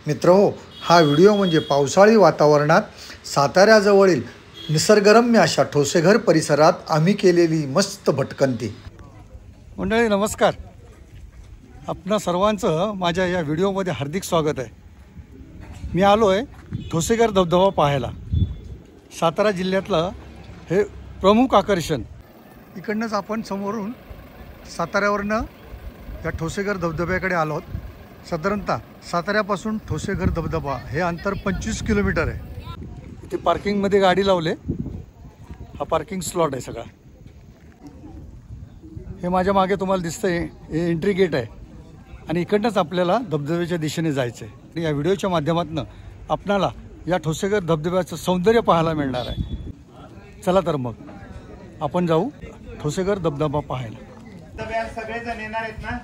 मित्रहो, हा व्हिडिओ म्हणजे पावसाळी वातावरणात साताऱ्याजवळील निसर्गरम्य अशा ठोसेघर परिसरात आम्ही केलेली मस्त भटकंती। मंडळी नमस्कार, आपणा सर्वांचं माझ्या या व्हिडिओमध्ये हार्दिक स्वागत आहे। मी आलो आहे ठोसेघर धबधबा पाहायला। सातारा जिल्ह्यातलं हे प्रमुख आकर्षण। इकडनंच आपण समोरून साताऱ्यावरनं या ठोसेघर धबधब्याकडे आलो आहोत। साधारणतः साताऱ्यापासून ठोसेघर धबधबा हे अंतर 25 किलोमीटर आहे। इथे पार्किंगमध्ये गाडी लावले, हा पार्किंग स्लॉट आहे सगळा। हे माझ्या मागे तुम्हाला दिसतंय, हे एंट्री गेट आहे आणि इकडनंच आपल्याला धबधब्याच्या दिशेने जायचं आहे। आणि या व्हिडिओच्या माध्यमातून आपणाला या ठोसेघर धबधब्याचं सौंदर्य पाहायला मिळणार आहे। चला तर मग आपण जाऊ ठोसेघर धबधबा पाहायला। सगळे जण येणार आहेत ना,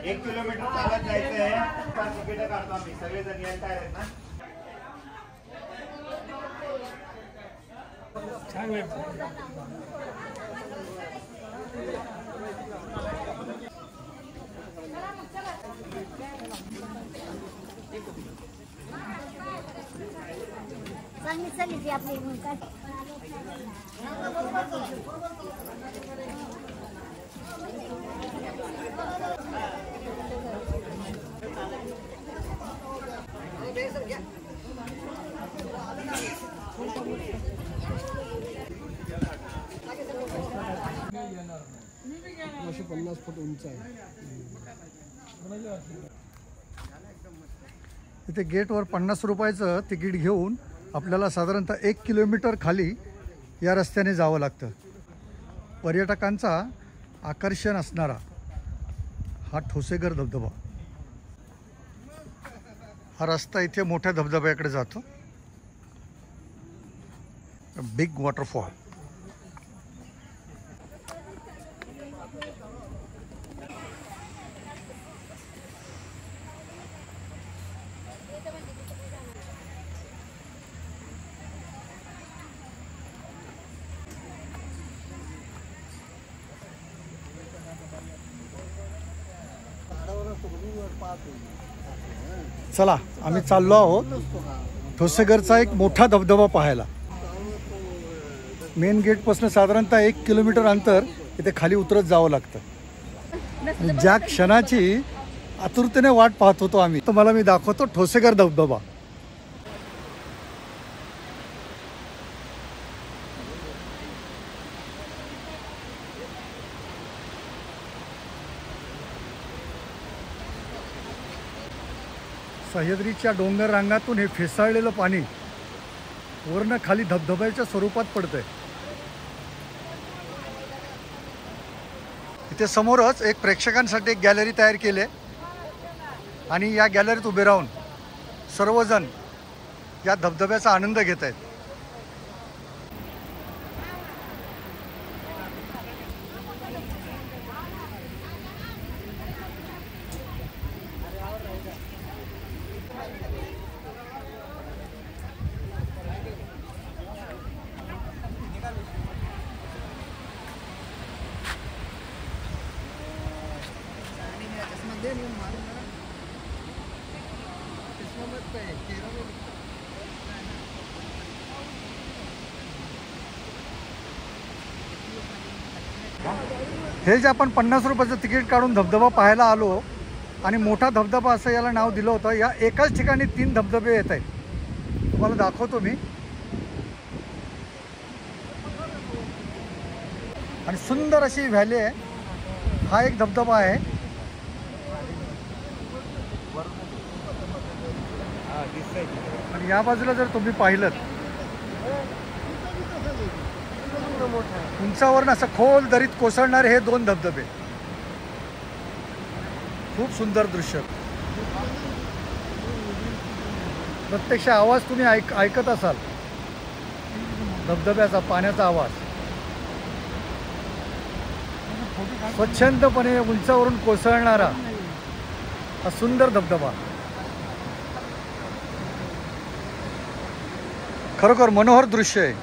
1 किलोमीटर चालत जायचं आहे। तिकीट काढतो आम्ही, सगळे जण यायला तयार आहेत ना। सांगितली आपली इथे गेटवर 50 रुपयाचं तिकीट घेऊन आपल्याला साधारणतः 1 किलोमीटर खाली या रस्त्याने जावं लागतं। पर्यटकांचा आकर्षण असणारा हा ठोसेघर धबधबा। हा रस्ता इथे मोठ्या धबधब्याकडे जातो, बिग वॉटरफॉल। चला आम्ही चाललो आहोत ठोसेघरचा एक मोठा धबधबा पाहायला। मेन गेट पासून साधारणतः 1 किलोमीटर अंतर इथे खाली उतरत जावं लागतं। ज्या क्षणाची आतुरतेने वाट पाहत होतो आम्ही, तुम्हाला मी दाखवतो ठोसेघर धबधबा। सह्याद्रीच्या डोंगर रांगातून हे फेसाळलेलं पाणी वरनं खाली धबधब्याच्या स्वरूपात पडतंय। इथे समोरच एक प्रेक्षकांसाठी एक गॅलरी तयार केली आहे आणि या गॅलरीत उभे राहून सर्वजण या धबधब्याचा आनंद घेत आहेत। हे जे आपण 50 रुपयाचं तिकीट काढून धबधबा पाहायला आलो आणि मोठा धबधबा असं याला नाव दिलं होतं। या एकाच ठिकाणी 3 धबधबे येत आहेत, तुम्हाला दाखवतो मी। आणि सुंदर अशी व्हॅली आहे। हा एक धबधबा आहे आणि या बाजूला जर तुम्ही पाहिलं, उंचावरून असं खोल दरीत कोसळणारे हे 2 धबधबे। खूप सुंदर दृश्य। प्रत्यक्ष आवाज तुम्ही ऐकत असाल, धबधब्याचा पाण्याचा आवाज। स्वच्छंदपणे उंचावरून कोसळणारा हा सुंदर धबधबा खरोखर मनोहर दृश्य आहे,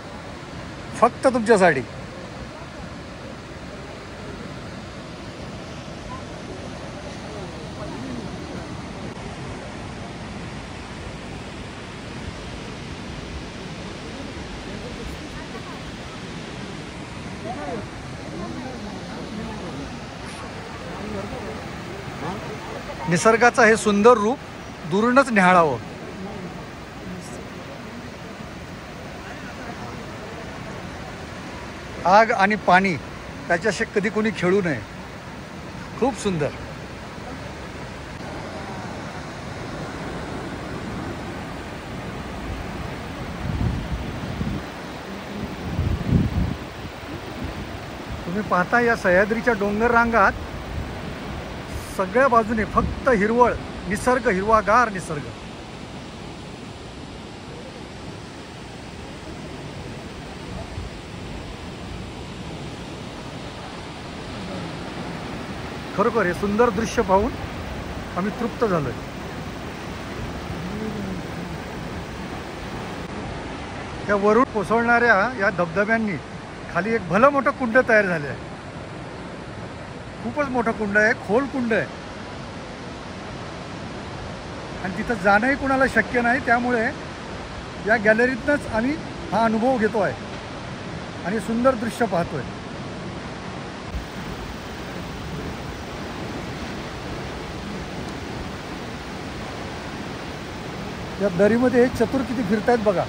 फक्त तुमच्यासाठी। निसर्गाचं हे सुंदर रूप दुरूनच न्याहाळावं. आग आणि पाणी त्याच्याशी कधी कोणी खेळू नये. खूप सुंदर. तुम्ही पाहता या सह्याद्रीच्या डोंगर रांगात सगळ्या बाजूने फक्त हिरवळ, निसर्ग, हिरवागार निसर्ग. खरोखर हे सुंदर दृश्य पाहून आम्ही तृप्त झालोय. या वरून कोसळणाऱ्या या धबधब्यांनी खाली एक भलं मोठं कुंड तयार झाले आहे. खूपच मोठं कुंड आहे, खोल कुंड आहे आणि तिथं जाणंही कुणाला शक्य नाही. त्यामुळे या गॅलरीतनंच आम्ही हा अनुभव घेतो आहे आणि सुंदर दृश्य पाहतोय. या दरीमध्ये चतुर किती फिरतायत बघा.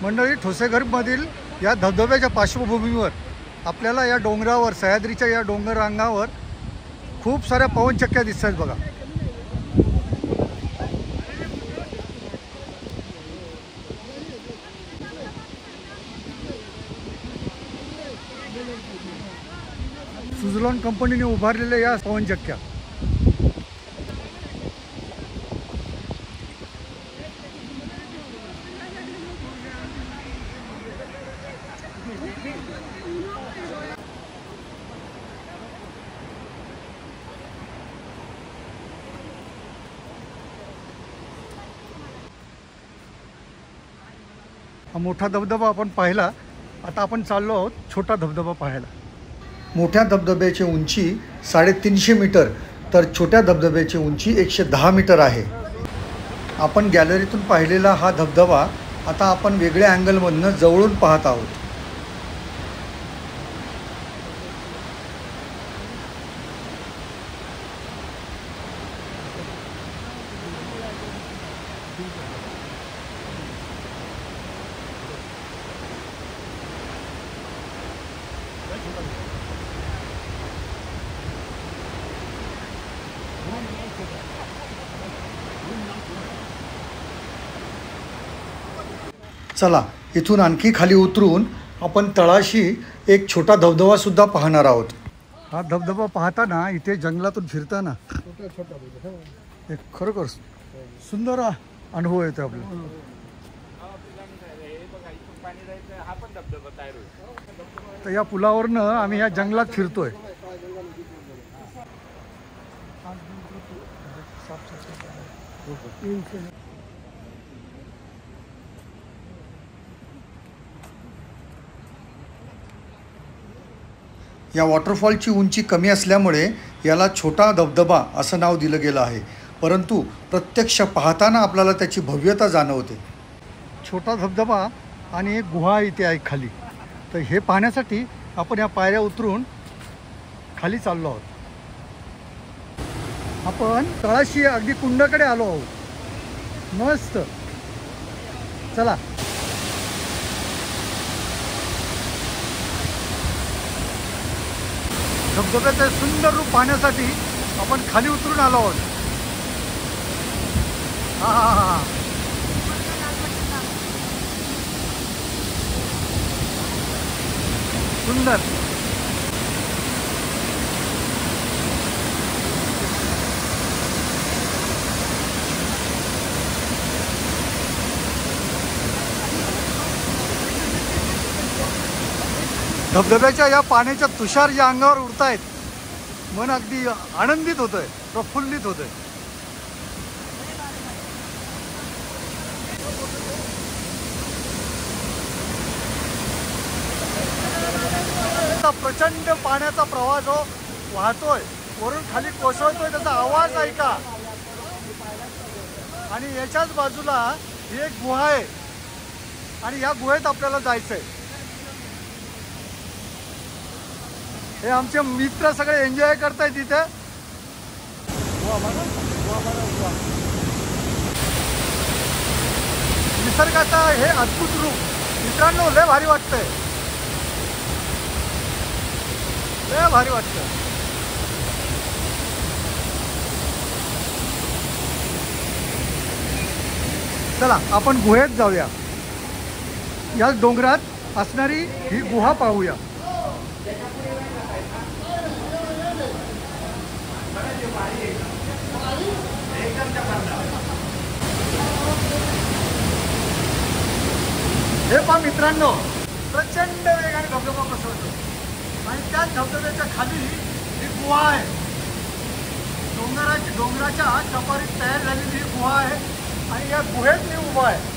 मंडळी, ठोसेघरमधील या धबधब्याच्या पार्श्वभूमीवर आपल्याला या डोंगरावर, सह्याद्रीच्या या डोंगर रांगावर खूप साऱ्या पवनचक्क्या दिसत आहेत बघा. सुझलॉन कंपनीने उभारलेल्या या पवनचक्क्या. हा मोठा धबधबा आपण पाहिला. आता आपण चाललो आहोत छोटा धबधबा पाहायला. मोठ्या धबधब्याची उंची 350 मीटर तर छोट्या धबधब्याची उंची 110 मीटर आहे. आपण गॅलरीतून पाहिलेला हा धबधबा आता आपण वेगळ्या अँगलमधनं जवळून पाहत आहोत. चला, इथून आणखी खाली उतरून आपण तळाशी एक छोटा धबधबा सुद्धा पाहणार आहोत. हा धबधबा पाहताना, इथे जंगलातून फिरताना एक खरोखर सुंदर अनुभव येतो आपल्याला. तर या पुलावरनं आम्ही या जंगलात फिरतोय. या वॉटरफॉलची उंची कमी असल्यामुळे याला छोटा धबधबा असं नाव दिलं गेलं आहे. परंतु प्रत्यक्ष पाहताना आपल्याला त्याची भव्यता जाणवते. छोटा धबधबा आणि एक गुहा इथे आहे खाली. तर हे पाहण्यासाठी आपण या पायऱ्या उतरून खाली चाललो आहोत. आपण तळाशी अगदी कुंडाकडे आलो आहोत. मस्त. चला. धबधब्याचे सुंदर रूप पाहण्यासाठी आपण खाली उतरून आलो आहोत. हा हा हा सुंदर. धबधब्याच्या या पाण्याच्या तुषार या अंगावर उडतायत. मन अगदी आनंदित होतंय, प्रफुल्लित होतंय. असा प्रचंड पाण्याचा प्रवाह जो वाहतोय, वरून खाली कोसळतोय, त्याचा आवाज ऐका. आणि याच्याच बाजूला ही एक गुहा आहे आणि या गुहेत आपल्याला जायचंय. हे आमचे मित्र सगळे एन्जॉय करतायत तिथे. निसर्गाचा हे अद्भुत रूप मित्रांनो, लय भारी वाटतंय, लय भारी वाटतंय. चला आपण गुहेत जाऊया. या डोंगरात असणारी ही गुहा पाहूया. हे पहा मित्रांनो, प्रचंड वेगाने धबधबा कोसळतो आणि त्या धबधब्याच्या खाली ही गुहा आहे. डोंगराच्या कपारीत तयार झालेली ही गुहा आहे आणि या गुहेत मी उभा आहे.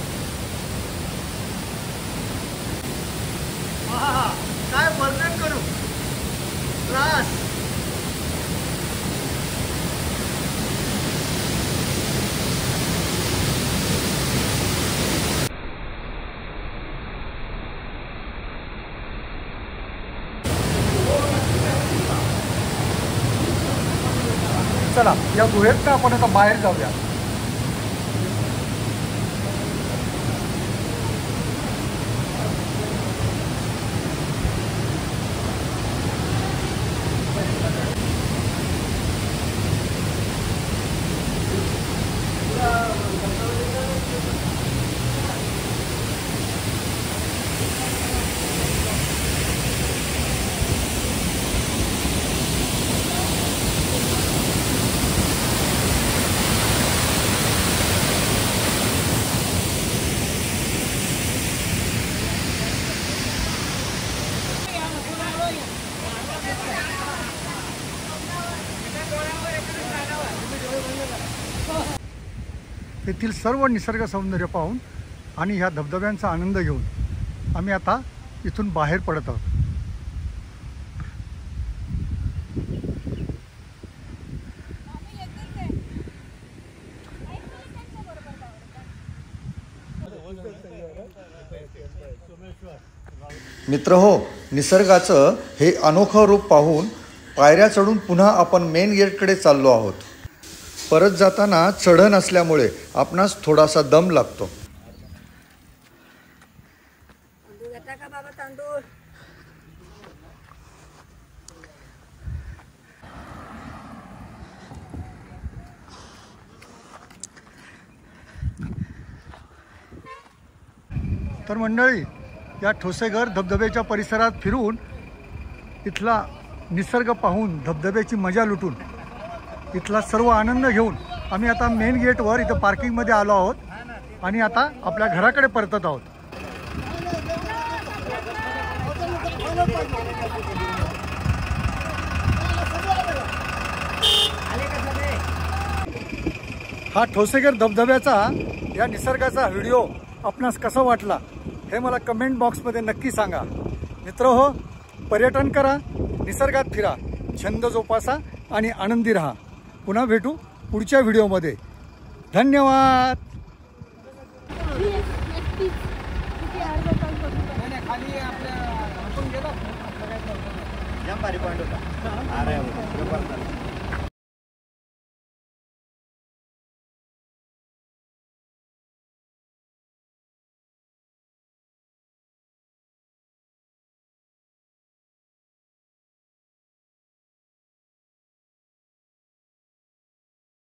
काय वर्णन करू. त्रास. चला या गुहेत आपण आता बाहेर जाऊया. येथील सर्व निसर्ग सौंदर्य पाहून आणि ह्या धबधब्यांचा आनंद घेऊन आम्ही आता इथून बाहेर पडत आहोत. मित्रहो, निसर्गाचं हे अनोखं रूप पाहून पायऱ्या चढून पुन्हा आपण मेन गेटकडे चाललो आहोत. परत जाताना चढण असल्यामुळे आपणास थोडासा दम लागतो. तर मंडळी, या ठोसेघर धबधब्याच्या परिसरात फिरून इथला निसर्ग पाहून धबधब्याची मजा लुटून इथला सर्व आनंद घेऊन आम्ही आता मेन गेटवर इथं पार्किंगमध्ये आलो आहोत आणि आता आपल्या घराकडे परतत आहोत. हा ठोसेघर धबधब्याचा या निसर्गाचा व्हिडिओ आपणास कसा वाटला हे मला कमेंट बॉक्समध्ये नक्की सांगा. मित्रहो, पर्यटन करा, निसर्गात फिरा, छंद जोपासा आणि आनंदी राहा. पुन्हा भेटू पुढच्या व्हिडिओमध्ये. धन्यवाद. जाम भारी पॉइंट होता. अरे